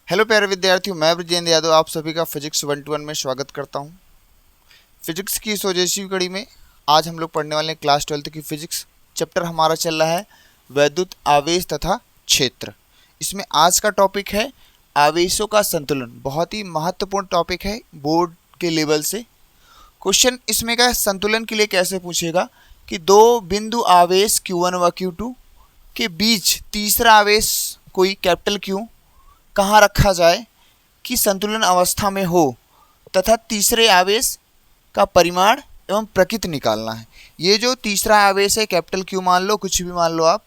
Hello प्यारे विद्यार्थियों, मैं ब्रजेंद्र यादव आप सभी का फिजिक्स 121 में स्वागत करता हूं। फिजिक्स की इस ओजस्वी कड़ी में आज हम लोग पढ़ने वाले हैं क्लास 12 की फिजिक्स। चैप्टर हमारा चल रहा है वैद्युत आवेश तथा क्षेत्र। इसमें आज का टॉपिक है आवेशों का संतुलन। बहुत ही महत्वपूर्ण टॉपिक है बोर्ड के लेवल से। क्वेश्चन इसमें का संतुलन के लिए कैसे पूछेगा कि दो बिंदु आवेश Q1 व Q2 के बीच तीसरा आवेश कोई कैपिटल Q कहाँ रखा जाए कि संतुलन अवस्था में हो तथा तीसरे आवेश का परिमाण एवं प्रकृति निकालना है। ये जो तीसरा आवेश है कैपिटल Q मान लो, कुछ भी मान लो आप,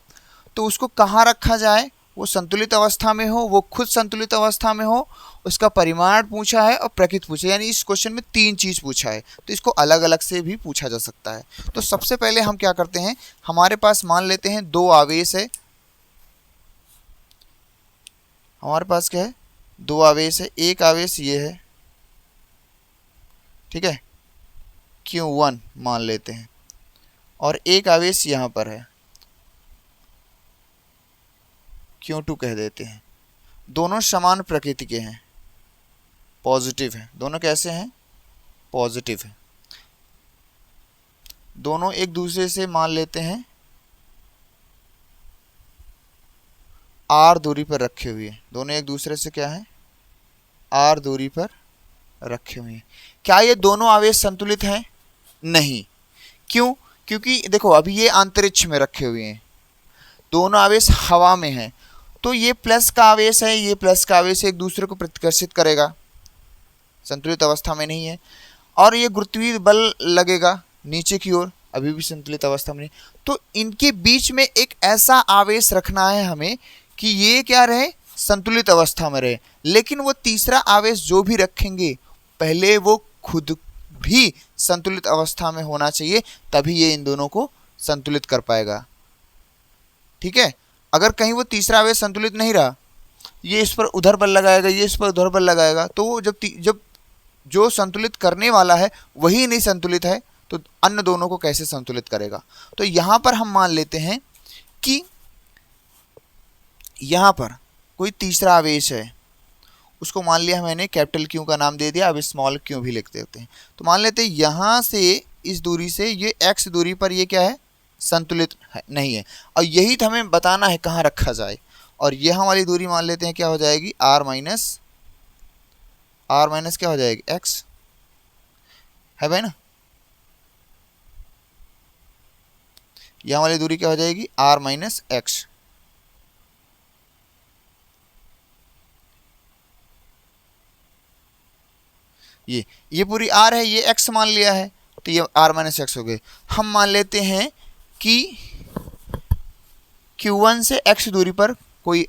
तो उसको कहाँ रखा जाए, वो संतुलित अवस्था में हो, वो खुद संतुलित अवस्था में हो, उसका परिमाण पूछा है और प्रकृति पूछा है। यानी इस क्वेश्चन में तीन चीज़ पूछा है, तो इसको अलग अलग से भी पूछा जा सकता है। तो सबसे पहले हम क्या करते हैं, हमारे पास मान लेते हैं दो आवेश है। हमारे पास क्या है, दो आवेश है। एक आवेश ये है, ठीक है, Q1 मान लेते हैं, और एक आवेश यहाँ पर है, Q2 कह देते हैं। दोनों समान प्रकृति के हैं, पॉजिटिव हैं। दोनों कैसे हैं, पॉजिटिव है। दोनों एक दूसरे से मान लेते हैं R दूरी पर रखे हुए हैं। दोनों एक दूसरे से क्या है, R दूरी पर रखे हुए हैं। क्या ये दोनों आवेश संतुलित हैं? नहीं। क्यों? क्योंकि देखो अभी ये अंतरिक्ष में रखे हुए हैं, दोनों आवेश हवा में हैं, तो ये प्लस का आवेश है, ये प्लस का आवेश एक दूसरे को प्रतिकर्षित करेगा, संतुलित अवस्था में नहीं है। और ये गुरुत्वीय बल लगेगा नीचे की ओर, अभी भी संतुलित अवस्था में नहीं। तो इनके बीच में एक ऐसा आवेश रखना है हमें कि ये क्या रहे, संतुलित अवस्था में रहे। लेकिन वो तीसरा आवेश जो भी रखेंगे पहले वो खुद भी संतुलित अवस्था में होना चाहिए, तभी ये इन दोनों को संतुलित कर पाएगा। ठीक है, अगर कहीं वो तीसरा आवेश संतुलित नहीं रहा, ये इस पर उधर बल लगाएगा, ये इस पर उधर बल लगाएगा, तो जब जो संतुलित करने वाला है वही नहीं संतुलित है, तो अन्य दोनों को कैसे संतुलित करेगा। तो यहां पर हम मान लेते हैं कि यहां पर कोई तीसरा आवेश है, उसको मान लिया मैंने कैपिटल Q का नाम दे दिया, अब स्मॉल q भी लिख देते हैं। तो मान लेते हैं यहाँ से इस दूरी से ये x दूरी पर ये क्या है, संतुलित है, नहीं है। और यही तो हमें बताना है कहाँ रखा जाए। और यहाँ वाली दूरी मान लेते हैं क्या हो जाएगी, r माइनस क्या हो जाएगी, x है भाई ना। यहाँ वाली दूरी क्या हो जाएगी, r माइनस x। ये पूरी r है, ये x मान लिया है, तो ये r माइनस एक्स हो गए। हम मान लेते हैं कि Q1 से x दूरी पर कोई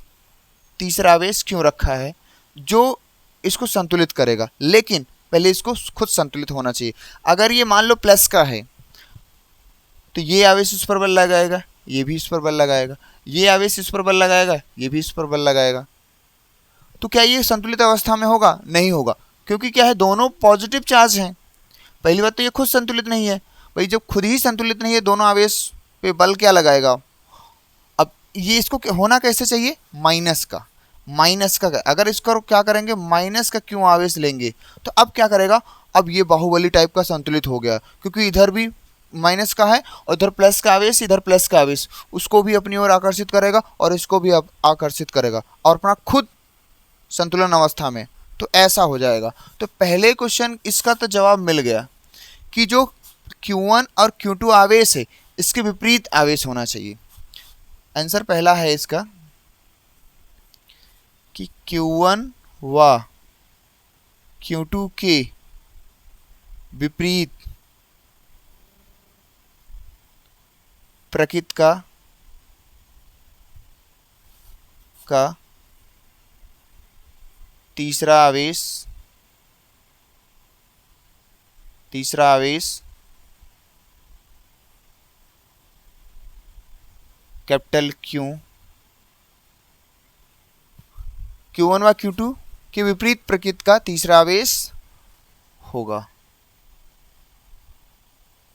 तीसरा आवेश क्यों रखा है जो इसको संतुलित करेगा, लेकिन पहले इसको खुद संतुलित होना चाहिए। अगर ये मान लो प्लस का है तो ये आवेश इस पर बल लगाएगा, ये भी इस पर बल लगाएगा, ये आवेश इस पर बल लगाएगा, ये भी इस पर बल लगाएगा। तो क्या ये संतुलित अवस्था में होगा? नहीं होगा, क्योंकि क्या है, दोनों पॉजिटिव चार्ज हैं। पहली बात तो ये खुद संतुलित नहीं है भाई, जब खुद ही संतुलित नहीं है दोनों आवेश पे बल क्या लगाएगा। अब ये इसको होना कैसे चाहिए, माइनस का। अगर इसको क्या करेंगे, माइनस का क्यों आवेश लेंगे, तो अब क्या करेगा, अब ये बाहुबली टाइप का संतुलित हो गया, क्योंकि इधर भी माइनस का है और इधर प्लस का आवेश, इधर प्लस का आवेश, उसको भी अपनी ओर आकर्षित करेगा और इसको भी आकर्षित करेगा और अपना खुद संतुलन अवस्था में, तो ऐसा हो जाएगा। तो पहले क्वेश्चन इसका तो जवाब मिल गया कि जो Q1 और Q2 आवेश है इसके विपरीत आवेश होना चाहिए। आंसर पहला है इसका कि Q1 व Q2 के विपरीत प्रकृति का तीसरा आवेश कैपिटल Q1 व Q2 के विपरीत प्रकृति का तीसरा आवेश होगा।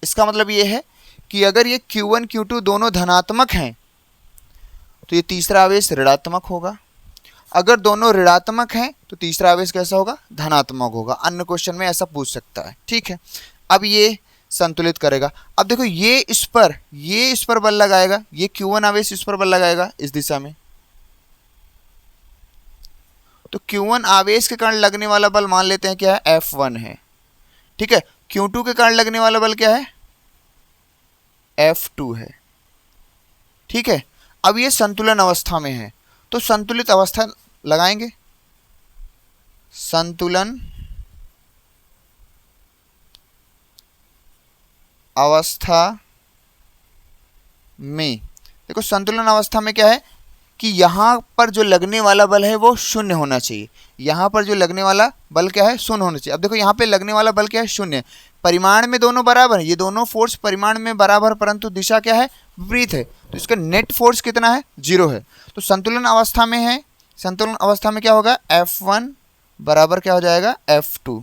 इसका मतलब ये है कि अगर ये Q1 Q2 दोनों धनात्मक हैं तो ये तीसरा आवेश ऋणात्मक होगा। अगर दोनों ऋणात्मक हैं तो तीसरा आवेश कैसा होगा, धनात्मक होगा। अन्य क्वेश्चन में ऐसा पूछ सकता है, ठीक है। अब ये संतुलित करेगा। अब देखो ये इस पर बल लगाएगा, ये Q1 आवेश इस पर बल लगाएगा इस दिशा में, तो Q1 आवेश के कारण लगने वाला बल मान लेते हैं क्या है, F1 है, ठीक है। Q2 के कारण लगने वाला बल क्या है, F2 है, ठीक है। अब ये संतुलन अवस्था में है, तो संतुलित अवस्था लगाएंगे। संतुलन अवस्था में देखो, संतुलन अवस्था में क्या है कि यहाँ पर जो लगने वाला बल है वो शून्य होना चाहिए। यहाँ पर जो लगने वाला बल क्या है, शून्य होना चाहिए। अब देखो यहाँ पे लगने वाला बल क्या है, शून्य। परिमाण में दोनों बराबर है, ये दोनों फोर्स परिमाण में बराबर, परंतु दिशा क्या है, विपरीत है, तो इसका नेट फोर्स कितना है, 0 है। तो संतुलन अवस्था में है, संतुलन अवस्था में क्या होगा, F1 बराबर क्या हो जाएगा, F2।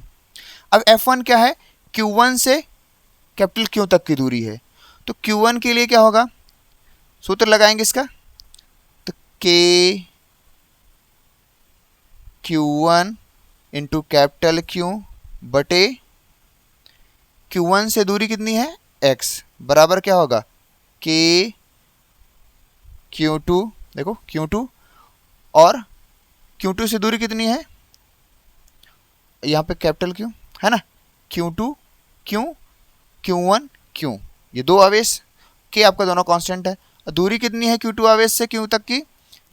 अब F1 क्या है, Q1 से कैपिटल Q तक की दूरी है, तो Q1 के लिए क्या होगा, सूत्र लगाएंगे इसका, तो K Q1 into capital Q बटे Q1 से दूरी कितनी है, X, बराबर क्या होगा, K Q2, देखो Q2, और Q2 से दूरी कितनी है, यहाँ पे कैपिटल Q है ना, Q2 Q, Q1 Q, ये दो आवेश के आपका दोनों कांस्टेंट है। दूरी कितनी है Q2 आवेश से Q तक की,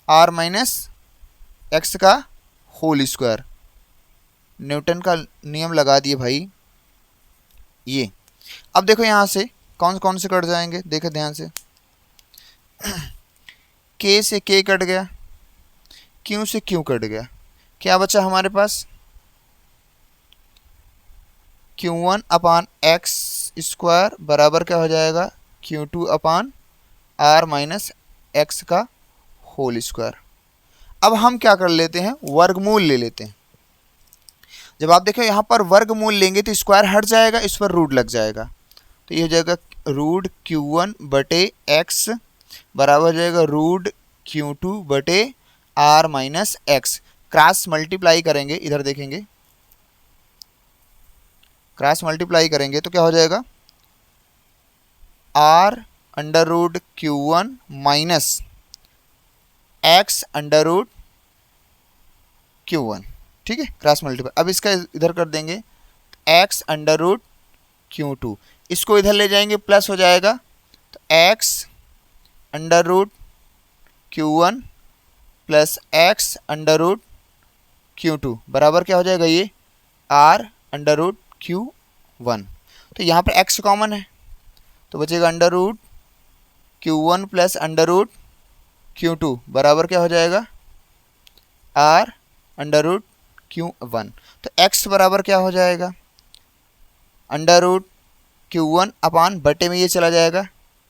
R माइनस एक्स का होल स्क्वायर। न्यूटन का नियम लगा दिए भाई ये। अब देखो यहाँ से कौन कौन से कट जाएंगे, देखो ध्यान से, K से K कट गया, Q से Q कट गया, क्या बचा हमारे पास, Q1 अपान एक्स स्क्वायर बराबर क्या हो जाएगा, Q2 अपान R माइनस एक्स का होल स्क्वायर। अब हम क्या कर लेते हैं, वर्गमूल ले लेते हैं। जब आप देखो यहाँ पर वर्गमूल लेंगे तो स्क्वायर हट जाएगा, इस पर रूट लग जाएगा, तो ये हो जाएगा रूट Q1 बटे एक्स बराबर हो जाएगा रूट Q2 बटे R minus x. Cross multiply करेंगे, इधर देखेंगे, क्रॉस मल्टीप्लाई करेंगे तो क्या हो जाएगा, R under root Q1 minus x under root Q1, ठीक है, क्रॉस मल्टीप्लाई। अब इसका इधर कर देंगे, एक्स अंडर रूट Q2, इसको इधर ले जाएंगे, प्लस हो जाएगा, तो x under root Q1 plus x under root Q2 बराबर क्या हो जाएगा, ये R अंडर रूट Q1। तो यहाँ पर x कॉमन है, तो बचेगा under root Q1 plus under root Q2 बराबर क्या हो जाएगा, R अंडर रूट Q1। तो x बराबर क्या हो जाएगा, अंडर रूट Q1 अपान बटे में ये चला जाएगा,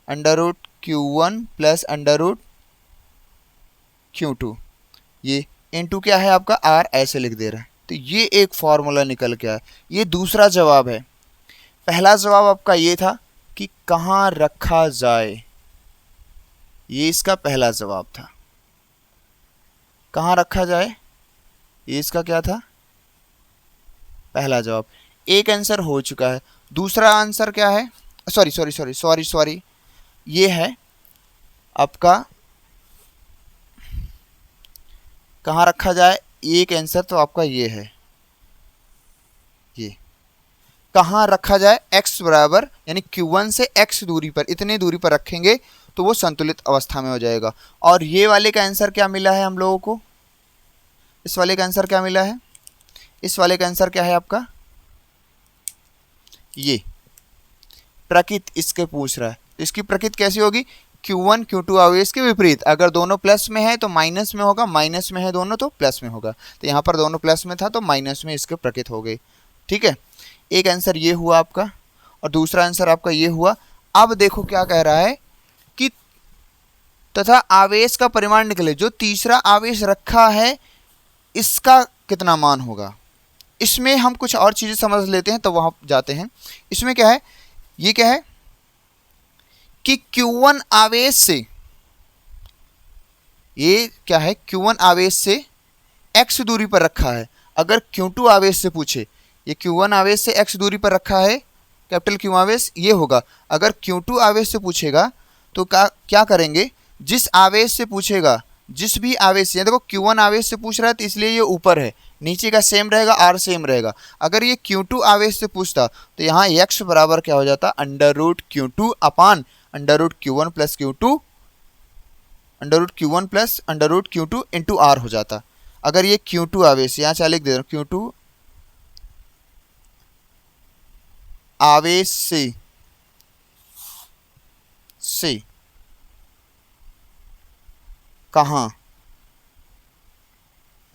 under root Q1 plus under root Q2, ये इनटू क्या है आपका R, ऐसे लिख दे रहा है। तो ये एक फॉर्मूला निकल के आया। ये दूसरा जवाब है। पहला जवाब आपका ये था कि कहाँ रखा जाए, ये इसका पहला जवाब था, कहाँ रखा जाए, ये इसका क्या था, पहला जवाब। एक आंसर हो चुका है। दूसरा आंसर क्या है, सॉरी, ये है आपका कहाँ रखा जाए, एक आंसर तो आपका ये है, ये कहाँ रखा जाए, x बराबर यानी Q1 से x दूरी पर, इतने दूरी पर रखेंगे तो वो संतुलित अवस्था में हो जाएगा। और ये वाले का आंसर क्या मिला है हम लोगों को, इस वाले का आंसर क्या मिला है, इस वाले का आंसर क्या है आपका, ये प्रकृति इसके पूछ रहा है। तो इसकी प्रकृति कैसी होगी, Q1 Q2 आवेश के विपरीत, अगर दोनों प्लस में है तो माइनस में होगा, माइनस में है दोनों तो प्लस में होगा। तो यहाँ पर दोनों प्लस में था तो माइनस में इसके प्रकृति हो गई, ठीक है। एक आंसर ये हुआ आपका और दूसरा आंसर आपका ये हुआ। अब देखो क्या कह रहा है कि तथा आवेश का परिमाण निकले, जो तीसरा आवेश रखा है इसका कितना मान होगा। इसमें हम कुछ और चीज़ें समझ लेते हैं तो वहाँ जाते हैं। इसमें क्या है, ये क्या है कि Q1 आवेश से, ये क्या है, Q1 आवेश से x दूरी पर रखा है, अगर Q2 आवेश से पूछे, ये Q1 आवेश से x दूरी पर रखा है, कैपिटल Q आवेश ये होगा। अगर Q2 आवेश से पूछेगा तो क्या करेंगे, जिस आवेश से पूछेगा, जिस भी आवेश से, देखो Q1 आवेश से पूछ रहा है तो इसलिए ये ऊपर है, नीचे का सेम रहेगा, r सेम रहेगा। अगर ये Q2 आवेश से पूछता तो यहाँ x बराबर क्या हो जाता, under root Q2 upon under root Q1 plus Q2, under root Q1 plus under root Q2 into R हो जाता। अगर ये Q2 आवेश, यहाँ चाहे लिख दे रहा हूँ, Q2 आवेश से कहाँ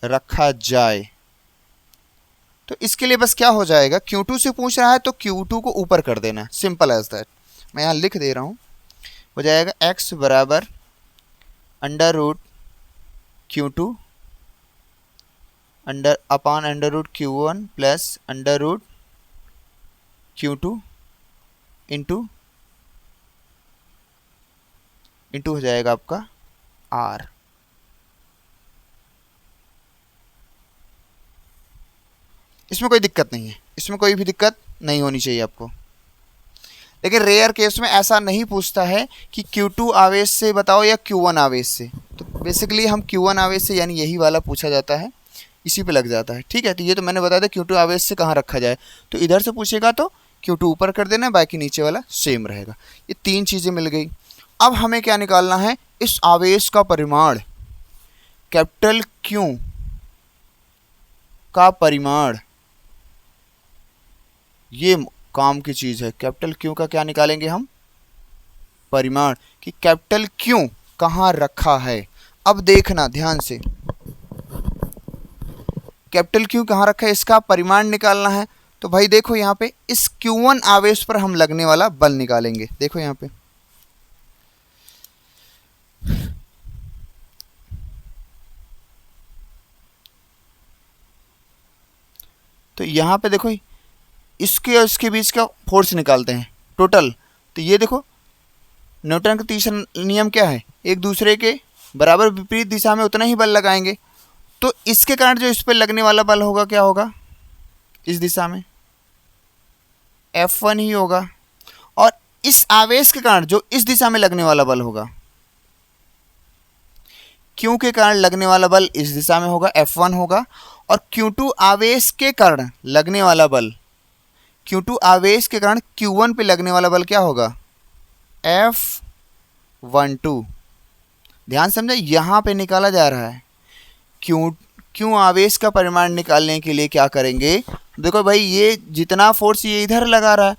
रखा जाए, तो इसके लिए बस क्या हो जाएगा, Q2 से पूछ रहा है तो Q2 को ऊपर कर देना, सिंपल एज दैट। मैं यहाँ लिख दे रहा हूँ, हो जाएगा x बराबर under root Q2 under upon under root Q1 plus under root Q2 into हो जाएगा आपका R। इसमें कोई दिक्कत नहीं है, इसमें कोई भी दिक्कत नहीं होनी चाहिए आपको। लेकिन रेयर केस में ऐसा नहीं पूछता है कि Q2 आवेश से बताओ या Q1 आवेश से, तो बेसिकली हम Q1 आवेश से, यानी यही वाला पूछा जाता है, इसी पे लग जाता है। ठीक है, तो ये तो मैंने बताया था Q2 आवेश से कहाँ रखा जाए, तो इधर से पूछेगा तो Q2 ऊपर कर देना, बाकी नीचे वाला सेम रहेगा। ये तीन चीज़ें मिल गई। अब हमें क्या निकालना है, इस आवेश का परिमाण, कैपिटल Q का परिमाण, ये काम की चीज़ है। कैपिटल Q का क्या निकालेंगे हम, परिमाण, कि कैपिटल Q कहाँ रखा है। अब देखना ध्यान से, कैपिटल Q कहाँ रखा है, इसका परिमाण निकालना है। तो भाई देखो यहाँ पे इस Q1 आवेश पर हम लगने वाला बल निकालेंगे। देखो यहाँ पे तो यहाँ पे देखो इसके और इसके बीच का फोर्स निकालते हैं टोटल। तो ये देखो न्यूटन का तीसरा नियम क्या है, एक दूसरे के बराबर विपरीत दिशा में उतना ही बल लगाएंगे। तो इसके कारण जो इस पर लगने वाला बल होगा क्या होगा, इस दिशा में F1 ही होगा, और इस आवेश के कारण जो इस दिशा में लगने वाला बल होगा, Q के कारण लगने वाला बल इस दिशा में होगा, F1 होगा। और Q2 आवेश के कारण लगने वाला बल, Q2 आवेश के कारण Q1 पे लगने वाला बल क्या होगा, F12। ध्यान समझे, यहाँ पे निकाला जा रहा है। Q आवेश का परिमाण निकालने के लिए क्या करेंगे, देखो भाई ये जितना फोर्स ये इधर लगा रहा है,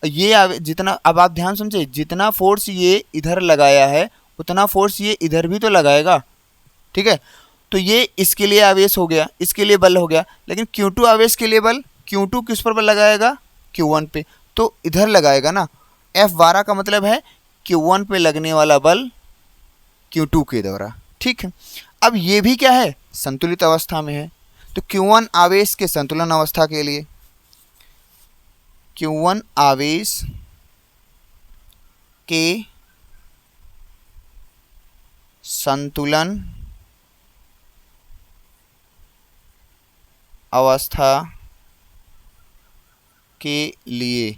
ये जितना, अब आप ध्यान समझे, जितना फोर्स ये इधर लगाया है उतना फोर्स ये इधर भी तो लगाएगा। ठीक है, तो ये इसके लिए आवेश हो गया, इसके लिए बल हो गया। लेकिन Q2 आवेश के लिए बल, Q2 किस पर बल लगाएगा, Q1 पे, तो इधर लगाएगा ना। F12 का मतलब है Q1 पे लगने वाला बल Q2 के द्वारा। ठीक है, अब ये भी क्या है, संतुलित अवस्था में है। तो Q1 आवेश के संतुलन अवस्था के लिए, Q1 आवेश के संतुलन अवस्था के लिए,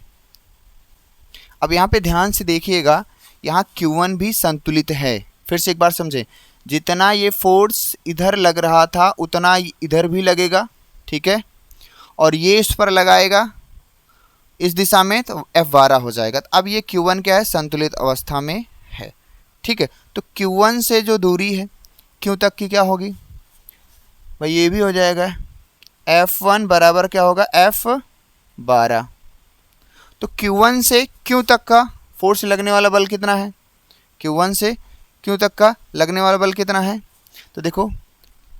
अब यहाँ पे ध्यान से देखिएगा, यहाँ Q1 भी संतुलित है। फिर से एक बार समझें, जितना ये फोर्स इधर लग रहा था उतना इधर भी लगेगा। ठीक है, और ये इस पर लगाएगा इस दिशा में, तो F12 हो जाएगा। तो अब ये Q1 क्या है, संतुलित अवस्था में है। ठीक है, तो Q1 से जो दूरी है Q तक की क्या होगी भाई, ये भी हो जाएगा F1 बराबर क्या होगा, F12। तो Q1 से Q तक का फोर्स लगने वाला बल कितना है, Q1 से Q तक का लगने वाला बल कितना है, तो देखो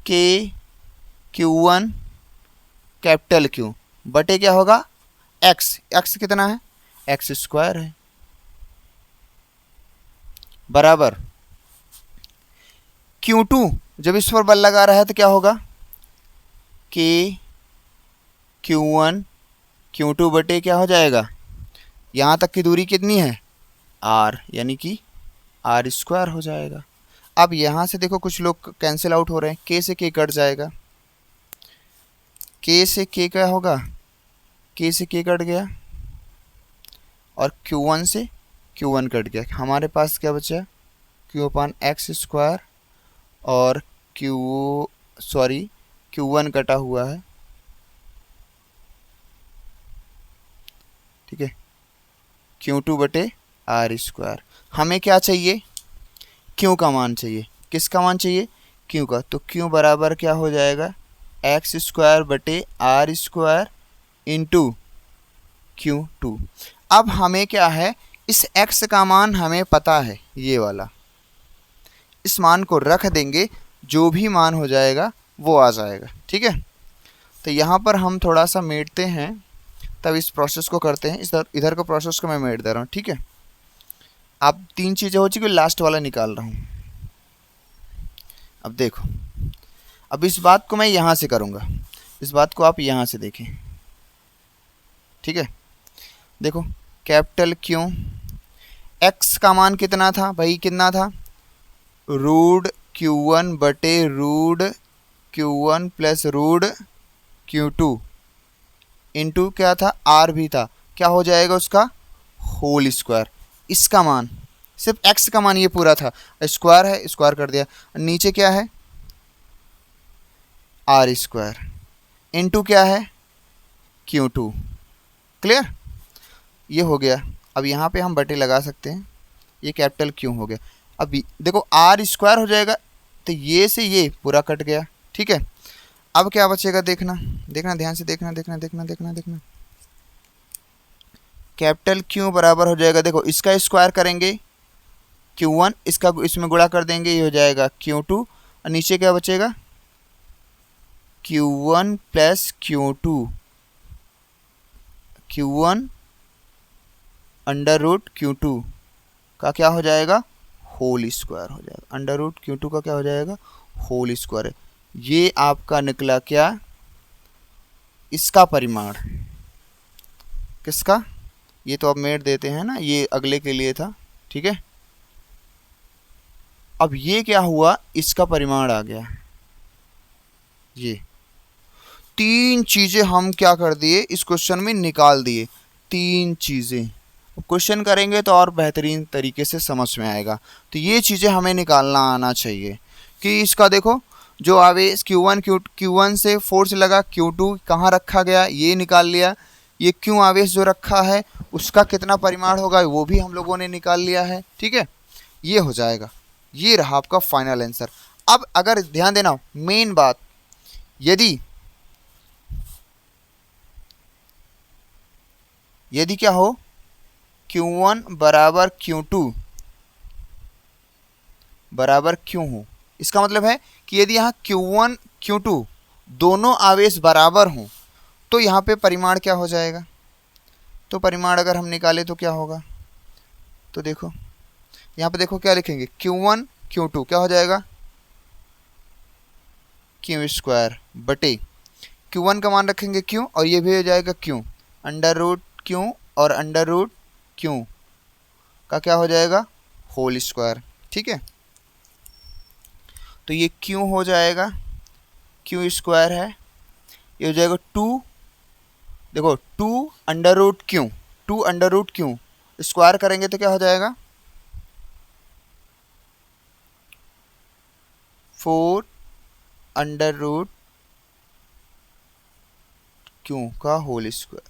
Q1 कैपिटल Q बटे क्या होगा, x कितना है, x² है, बराबर Q2 जब इस पर बल लगा रहा है तो क्या होगा, Q1 Q2 बटे क्या हो जाएगा, यहाँ तक की दूरी कितनी है, r, यानी कि r² हो जाएगा। अब यहाँ से देखो कुछ लोग कैंसिल आउट हो रहे हैं, k से k कट जाएगा, के से के क्या होगा, के से के कट गया और Q1 से Q1 कट गया, हमारे पास क्या बचा, Q/x² और Q1 कटा हुआ है, ठीक है, Q2/r²। हमें क्या चाहिए, Q का मान चाहिए, किसका मान चाहिए, Q का। तो Q बराबर क्या हो जाएगा, x²/r² इंटू Q2। अब हमें क्या है, इस x का मान हमें पता है, ये वाला, इस मान को रख देंगे, जो भी मान हो जाएगा वो आ जाएगा, ठीक है। तो यहाँ पर हम थोड़ा सा मेटते हैं, तब इस प्रोसेस को करते हैं, इधर का प्रोसेस को मैं मेट दे रहा हूँ, ठीक है। अब 3 चीज़ें हो चुकी, लास्ट वाला निकाल रहा हूँ। अब देखो, अब इस बात को मैं यहाँ से करूँगा, इस बात को आप यहाँ से देखें, ठीक है। देखो कैपिटल Q, x का मान कितना था भाई, कितना था, √Q1 प्लस √Q2 इंटू क्या था, r भी था, क्या हो जाएगा उसका होल स्क्वायर। इसका मान, सिर्फ x का मान ये पूरा था, स्क्वायर है, स्क्वायर कर दिया, नीचे क्या है r² इंटू क्या है Q2। क्लियर, ये हो गया। अब यहाँ पे हम बटे लगा सकते हैं, ये कैपिटल Q हो गया। अब देखो r² हो जाएगा, तो ये से ये पूरा कट गया, ठीक है। अब क्या बचेगा, देखना देखना ध्यान से, देखना देखना देखना देखना देखना, कैपिटल Q बराबर हो जाएगा, देखो इसका स्क्वायर करेंगे Q1, इसका इसमें गुणा कर देंगे, ये हो जाएगा Q2, और नीचे क्या बचेगा, Q1 प्लस Q1 √Q2 का क्या हो जाएगा, होल स्क्वायर हो जाएगा, √Q2 का क्या हो जाएगा, होल स्क्वायर है। ये आपका निकला क्या, इसका परिमाण, किसका, ये तो अब मेट देते हैं ना, ये अगले के लिए था, ठीक है। अब ये क्या हुआ, इसका परिमाण आ गया। ये 3 चीजें हम क्या कर दिए, इस क्वेश्चन में निकाल दिए, 3 चीजें। क्वेश्चन करेंगे तो और बेहतरीन तरीके से समझ में आएगा। तो ये चीज़ें हमें निकालना आना चाहिए कि इसका देखो, जो आवेश Q1 से फोर्स लगा, Q2 कहाँ रखा गया ये निकाल लिया, ये Q आवेश जो रखा है उसका कितना परिमाण होगा वो भी हम लोगों ने निकाल लिया है, ठीक है। ये हो जाएगा, ये रहा आपका फाइनल आंसर। अब अगर ध्यान देना, मेन बात, यदि क्या हो, Q1 बराबर Q2 बराबर Q हो, इसका मतलब है कि यदि यहाँ Q1 Q2 दोनों आवेश बराबर हों तो यहाँ पे परिमाण क्या हो जाएगा। तो परिमाण अगर हम निकाले तो क्या होगा, तो देखो यहाँ पे देखो क्या लिखेंगे, Q1 Q2 क्या हो जाएगा, Q² बटे Q1 का मान रखेंगे Q, और ये भी हो जाएगा Q, √Q और √Q का क्या हो जाएगा, होल स्क्वायर, ठीक है। तो ये Q हो जाएगा, Q² है, ये हो जाएगा 2, देखो 2 √Q स्क्वायर करेंगे तो क्या हो जाएगा, 4 √Q का होल स्क्वायर,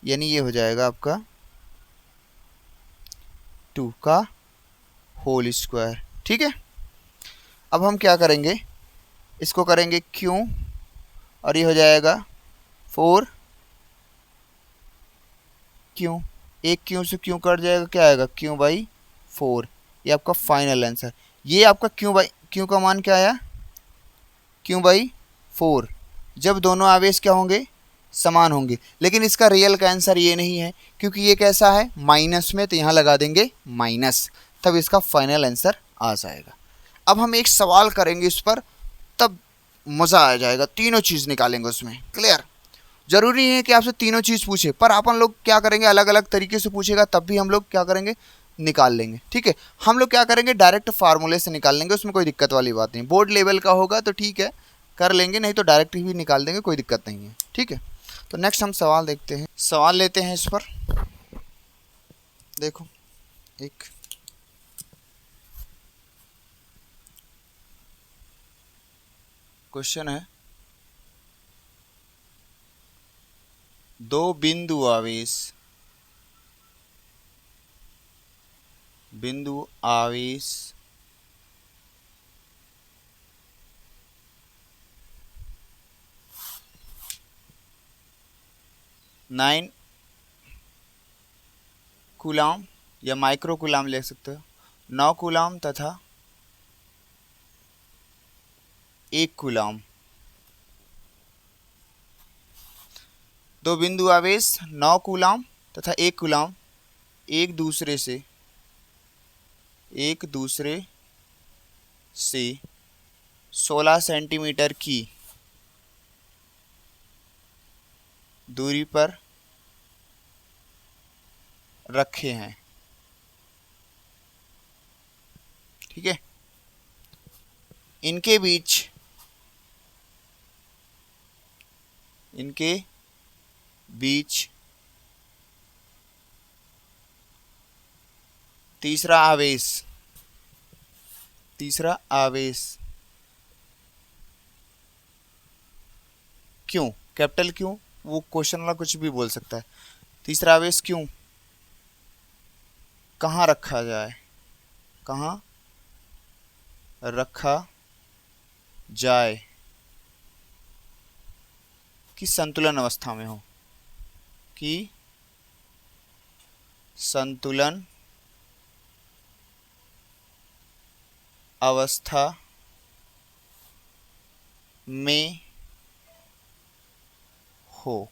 यानी ये हो जाएगा आपका 2 का होल स्क्वायर, ठीक है। अब हम क्या करेंगे, इसको करेंगे Q, और ये हो जाएगा 4Q, एक Q से Q कट जाएगा, क्या आएगा Q/4, ये आपका फाइनल आंसर। ये आपका Q का मान क्या आया, Q/4, जब दोनों आवेश क्या होंगे, समान होंगे। लेकिन इसका रियल का आंसर ये नहीं है, क्योंकि ये कैसा है माइनस में, तो यहाँ लगा देंगे माइनस, तब इसका फाइनल आंसर आ जाएगा। अब हम एक सवाल करेंगे इस पर, तब मज़ा आ जाएगा, तीनों चीज़ निकालेंगे उसमें। क्लियर, जरूरी है कि आपसे तीनों चीज़ पूछे, पर अपन लोग क्या करेंगे, अलग अलग तरीके से पूछेगा तब भी हम लोग क्या करेंगे, निकाल लेंगे, ठीक है। हम लोग क्या करेंगे, डायरेक्ट फार्मूले से निकाल लेंगे, उसमें कोई दिक्कत वाली बात नहीं। बोर्ड लेवल का होगा तो ठीक है, कर लेंगे, नहीं तो डायरेक्ट भी निकाल देंगे, कोई दिक्कत नहीं है। ठीक है, तो नेक्स्ट हम सवाल देखते हैं, सवाल लेते हैं इस पर। देखो एक क्वेश्चन है, दो बिंदु आवेश नाइन कूलाम या माइक्रो कूलाम ले सकते हो, 9 कूलाम तथा 1 कूलाम। दो बिंदु आवेश 9 कूलाम तथा 1 कूलाम एक दूसरे से 16 सेंटीमीटर की दूरी पर रखे हैं। ठीक है, इनके बीच तीसरा आवेश क्यों, कैपिटल क्यों, वो क्वेश्चन वाला कुछ भी बोल सकता है। तीसरा आवेश क्यों, कहाँ रखा जाए कि संतुलन अवस्था में हो, कि संतुलन अवस्था में हो।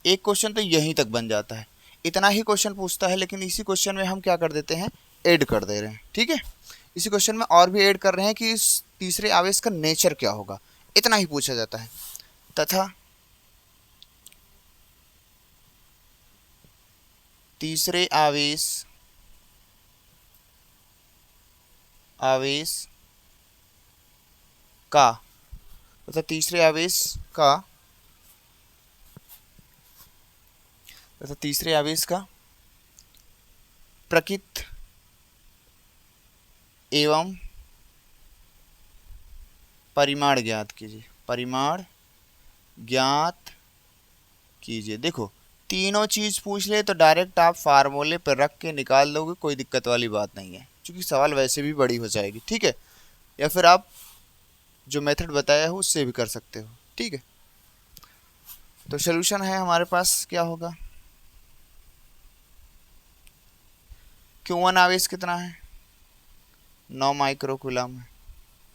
एक क्वेश्चन तो यहीं तक बन जाता है, इतना ही क्वेश्चन पूछता है, लेकिन इसी क्वेश्चन में हम क्या कर देते हैं, ऐड कर दे रहे हैं। ठीक है, इसी क्वेश्चन में और भी ऐड कर रहे हैं कि इस तीसरे आवेश का नेचर क्या होगा, इतना ही पूछा जाता है। तथा तीसरे आवेश का तीसरे आवेश का प्रकृति एवं परिमाण ज्ञात कीजिए। देखो तीनों चीज पूछ ले तो डायरेक्ट आप फार्मूले पर रख के निकाल लोगे, कोई दिक्कत वाली बात नहीं है, क्योंकि सवाल वैसे भी बड़ी हो जाएगी। ठीक है, या फिर आप जो मेथड बताया है उससे भी कर सकते हो। ठीक है, तो सॉल्यूशन है हमारे पास, क्या होगा, Q1 आवेश कितना है, 9 माइक्रो कूलाम है।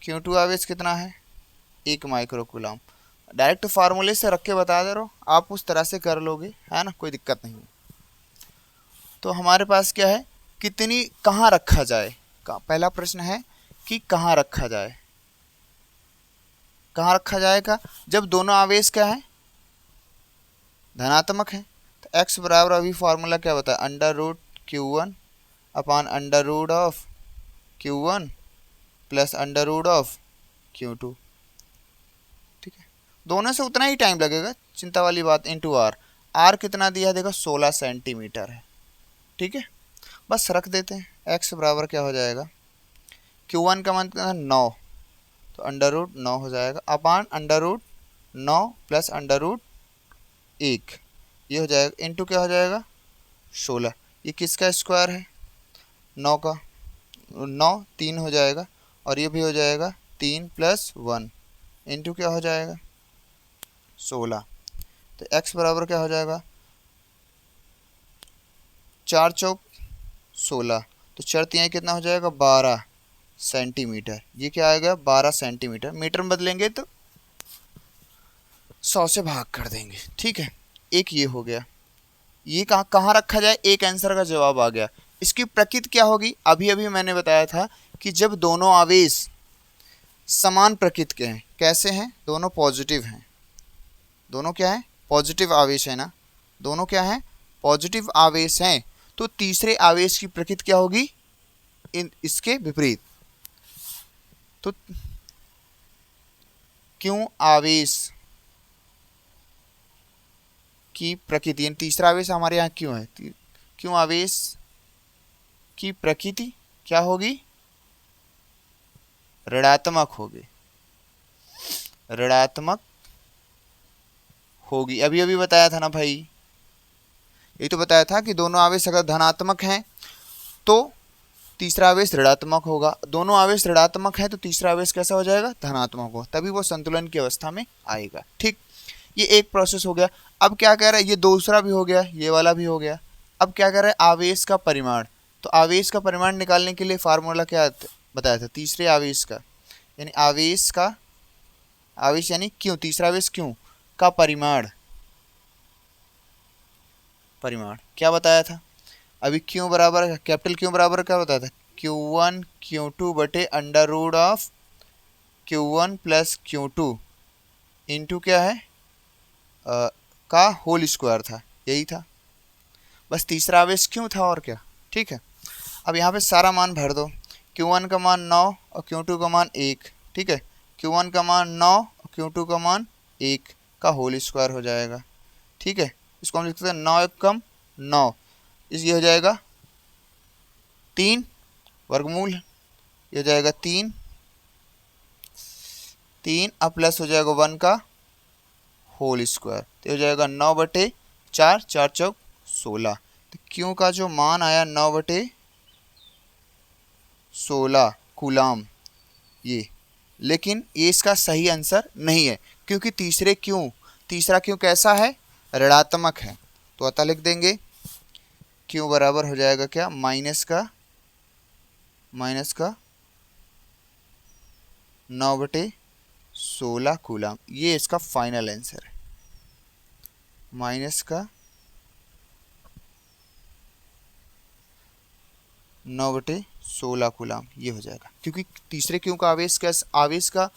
Q2 आवेश कितना है, 1 माइक्रो कूलाम। डायरेक्ट फार्मूले से रख के बता दे रहा हूँ, आप उस तरह से कर लोगे, है ना, कोई दिक्कत नहीं है। तो हमारे पास क्या है, कहाँ रखा जाए पहला प्रश्न है कि कहाँ रखा जाएगा जब दोनों आवेश क्या है, धनात्मक है। तो x बराबर अभी फार्मूला क्या बताया, under root Q1 upon under root of Q1 plus under root of Q2। ठीक है, दोनों से उतना ही टाइम लगेगा, चिंता वाली बात, इंटू आर कितना दिया है, देखो 16 सेंटीमीटर है। ठीक है, बस रख देते हैं, x बराबर क्या हो जाएगा, Q1 का मान कितना 9, तो अंडर रूट 9 हो जाएगा, upon under root 9 plus under root 1, ये हो जाएगा, इंटू क्या हो जाएगा 16। ये किसका स्क्वायर है, 9 का, 9 3 हो जाएगा, और ये भी हो जाएगा 3 प्लस 1, इंटू क्या हो जाएगा 16। तो x बराबर क्या हो जाएगा, 4 चौक 16, तो 4 तिहाई कितना हो जाएगा 12 सेंटीमीटर। ये क्या आएगा 12 सेंटीमीटर, मीटर में बदलेंगे तो 100 से भाग कर देंगे। ठीक है, एक ये हो गया, ये कहाँ रखा जाए, एक आंसर का जवाब आ गया। इसकी प्रकृति क्या होगी, अभी अभी मैंने बताया था कि जब दोनों आवेश समान प्रकृति के हैं, कैसे हैं, दोनों पॉजिटिव हैं, दोनों क्या है, पॉजिटिव आवेश है ना, दोनों क्या है, पॉजिटिव आवेश हैं, तो तीसरे आवेश की प्रकृति क्या होगी, इसके विपरीत। तो क्यों आवेश की प्रकृति, यानी तीसरा आवेश हमारे यहाँ क्यों है, क्यों आवेश की प्रकृति क्या होगी, ऋणात्मक होगी, ऋणात्मक होगी। अभी अभी बताया था ना भाई, ये तो बताया था कि दोनों आवेश अगर धनात्मक हैं तो तीसरा आवेश ऋणात्मक होगा, दोनों आवेश ऋणात्मक है तो तीसरा आवेश कैसा हो जाएगा, धनात्मक होगा, तभी वो संतुलन की अवस्था में आएगा। ठीक, ये एक प्रोसेस हो गया। अब क्या कह रहा है, ये दूसरा भी हो गया, ये वाला भी हो गया। अब क्या कह रहा है, आवेश का परिमाण। तो आवेश का परिमाण निकालने के लिए फार्मूला क्या बताया था, तीसरे आवेश का, यानी आवेश का, आवेश यानी क्यों, तीसरा आवेश क्यों का परिमाण, परिमाण क्या बताया था अभी, क्यों बराबर, कैपिटल क्यों बराबर क्या बताया था, Q1 Q2 बटे under root of Q1 plus Q2 into क्या है का होल स्क्वायर था, यही था, बस तीसरा आवेश क्यों था और क्या। ठीक है, अब यहाँ पे सारा मान भर दो, Q1 का मान 9 और Q2 का मान 1। ठीक है, Q1 का मान 9 और Q2 का मान 1 का होल स्क्वायर हो जाएगा। ठीक है, इसको हम लिख सकते हैं 9 एक कम 9, ये हो जाएगा 3 वर्गमूल, ये हो जाएगा 3 अब प्लस हो जाएगा 1 का होल स्क्वायर, तो हो जाएगा 9 बटे 4, 4 चौक 16। तो क्यों का जो मान आया 9 बटे 16 कूलाम ये, लेकिन ये इसका सही आंसर नहीं है, क्योंकि तीसरा क्यों कैसा है, ऋणात्मक है। तो अतः लिख देंगे क्यों बराबर हो जाएगा क्या, माइनस का 9 बटे 16 कूलाम, ये इसका फाइनल आंसर है, माइनस का 9 बटे 16 कूलाम ये हो जाएगा, क्योंकि तीसरे क्यों का आवेश का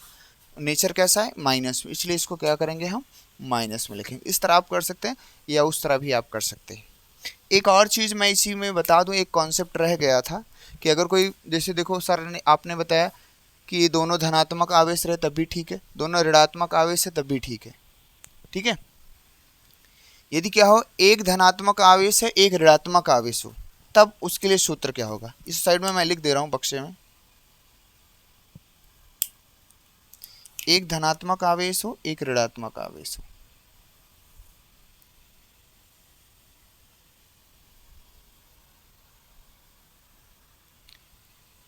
नेचर कैसा है, माइनस में, इसलिए इसको क्या करेंगे हम, माइनस में लिखेंगे। इस तरह आप कर सकते हैं या उस तरह भी आप कर सकते हैं। एक और चीज़ मैं इसी में बता दूं, एक कॉन्सेप्ट रह गया था कि अगर कोई, जैसे देखो सर ने आपने बताया कि दोनों धनात्मक आवेश रहे तब भी ठीक है, दोनों ऋणात्मक आवेश है तब भी ठीक है। ठीक है, यदि क्या हो, एक धनात्मक आवेश है एक ऋणात्मक आवेश हो, तब उसके लिए सूत्र क्या होगा, इस साइड में मैं लिख दे रहा हूं बक्से में, एक धनात्मक आवेश हो एक ऋणात्मक आवेश हो,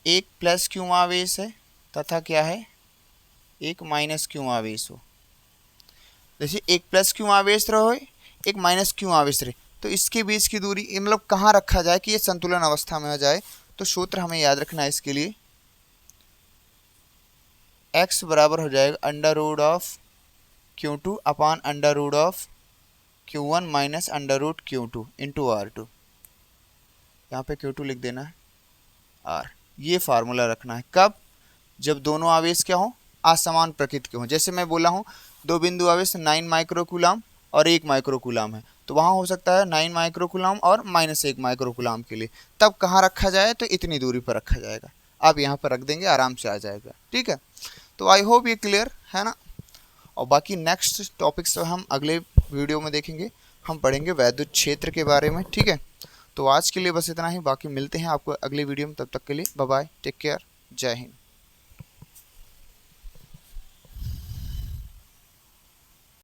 एक प्लस क्यू आवेश है तथा क्या है, एक माइनस क्यू आवेश हो। जैसे एक प्लस क्यू आवेश रहो एक माइनस क्यू आवेश रहे, तो इसके बीच की दूरी मतलब कहाँ रखा जाए कि ये संतुलन अवस्था में आ जाए, तो सूत्र हमें याद रखना है इसके लिए, x बराबर हो जाएगा under root of Q2 upon under root of Q1 minus under root Q2 into R2, यहाँ पे Q2 लिख देना है R। ये फार्मूला रखना है कब, जब दोनों आवेश क्या हो, असमान प्रकृति के हों। जैसे मैं बोला हूँ दो बिंदु आवेश 9 माइक्रोकूलाम और 1 माइक्रोकूलाम है, तो वहाँ हो सकता है 9 माइक्रोकूलाम और -1 माइक्रोकूलाम के लिए, तब कहाँ रखा जाए, तो इतनी दूरी पर रखा जाएगा, आप यहाँ पर रख देंगे आराम से आ जाएगा। ठीक है, तो आई होप ये क्लियर है ना, और बाकी नेक्स्ट टॉपिक्स हम अगले वीडियो में देखेंगे, हम पढ़ेंगे वैद्युत क्षेत्र के बारे में। ठीक है, तो आज के लिए बस इतना ही, बाकी मिलते हैं आपको अगले वीडियो में, तब तक के लिए बाय बाय, टेक केयर, जय हिंद।